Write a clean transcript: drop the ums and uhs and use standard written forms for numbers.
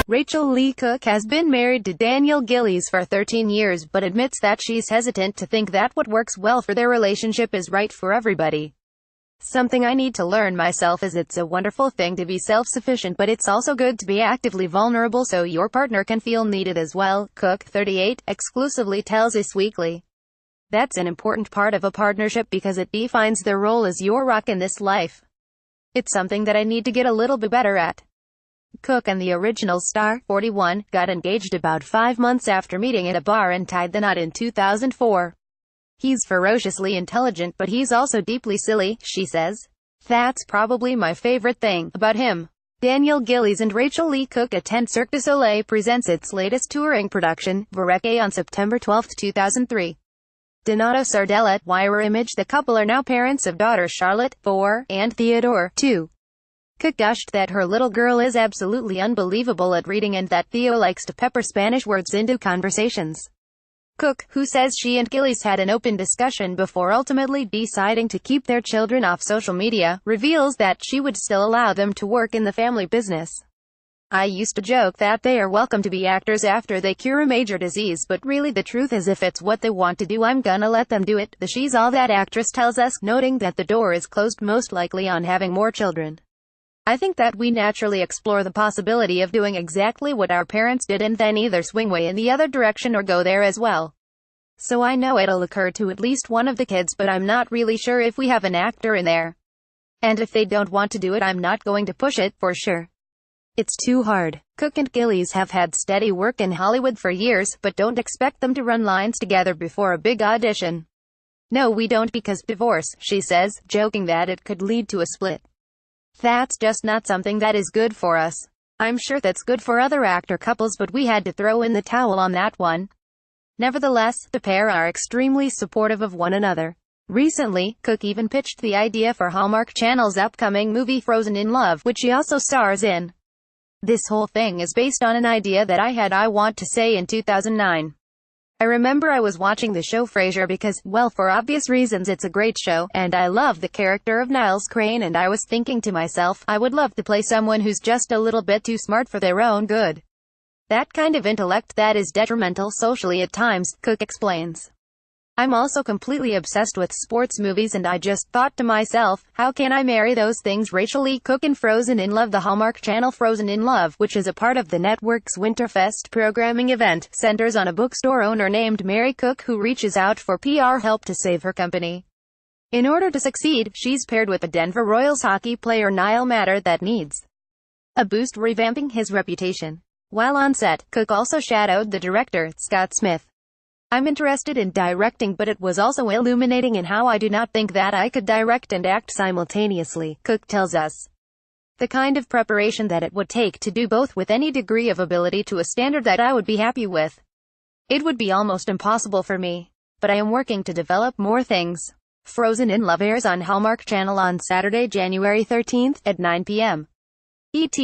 Rachael Leigh Cook has been married to Daniel Gillies for 13 years but admits that she's hesitant to think that what works well for their relationship is right for everybody. Something I need to learn myself is it's a wonderful thing to be self-sufficient, but it's also good to be actively vulnerable so your partner can feel needed as well, Cook, 38, exclusively tells Us Weekly. That's an important part of a partnership because it defines their role as your rock in this life. It's something that I need to get a little bit better at. Cook and the original star, 41, got engaged about 5 months after meeting at a bar and tied the knot in 2004. He's ferociously intelligent, but he's also deeply silly, she says. That's probably my favorite thing about him. Daniel Gillies and Rachael Leigh Cook attend Cirque du Soleil presents its latest touring production, Verrecke, on September 12, 2003. Donato Sardella, Wire Image. The couple are now parents of daughters Charlotte, 4, and Theodore, 2. Cook gushed that her little girl is absolutely unbelievable at reading and that Theo likes to pepper Spanish words into conversations. Cook, who says she and Gillies had an open discussion before ultimately deciding to keep their children off social media, reveals that she would still allow them to work in the family business. I used to joke that they are welcome to be actors after they cure a major disease, but really the truth is if it's what they want to do, I'm gonna let them do it, the She's All That actress tells us, noting that the door is closed most likely on having more children. I think that we naturally explore the possibility of doing exactly what our parents did and then either swing way in the other direction or go there as well. So I know it'll occur to at least one of the kids, but I'm not really sure if we have an actor in there. And if they don't want to do it, I'm not going to push it, for sure. It's too hard. Cook and Gillies have had steady work in Hollywood for years, but don't expect them to run lines together before a big audition. No, we don't, because divorce, she says, joking that it could lead to a split. That's just not something that is good for us. I'm sure that's good for other actor couples, but we had to throw in the towel on that one. Nevertheless, the pair are extremely supportive of one another. Recently, Cook even pitched the idea for Hallmark Channel's upcoming movie Frozen in Love, which she also stars in. This whole thing is based on an idea that I want to say, in 2009. I remember I was watching the show Frasier because, well, for obvious reasons it's a great show, and I love the character of Niles Crane, and I was thinking to myself, I would love to play someone who's just a little bit too smart for their own good. That kind of intellect that is detrimental socially at times, Cook explains. I'm also completely obsessed with sports movies, and I just thought to myself, how can I marry those things? Rachael Leigh Cook in Frozen in Love. The Hallmark Channel Frozen in Love, which is a part of the network's Winterfest programming event, centers on a bookstore owner named Mary Cook who reaches out for PR help to save her company. In order to succeed, she's paired with a Denver Royals hockey player Niall Matter that needs a boost, revamping his reputation. While on set, Cook also shadowed the director, Scott Smith. I'm interested in directing, but it was also illuminating in how I do not think that I could direct and act simultaneously, Cook tells us. The kind of preparation that it would take to do both with any degree of ability to a standard that I would be happy with. It would be almost impossible for me. But I am working to develop more things. Frozen in Love airs on Hallmark Channel on Saturday, January 13th at 9 p.m. ET.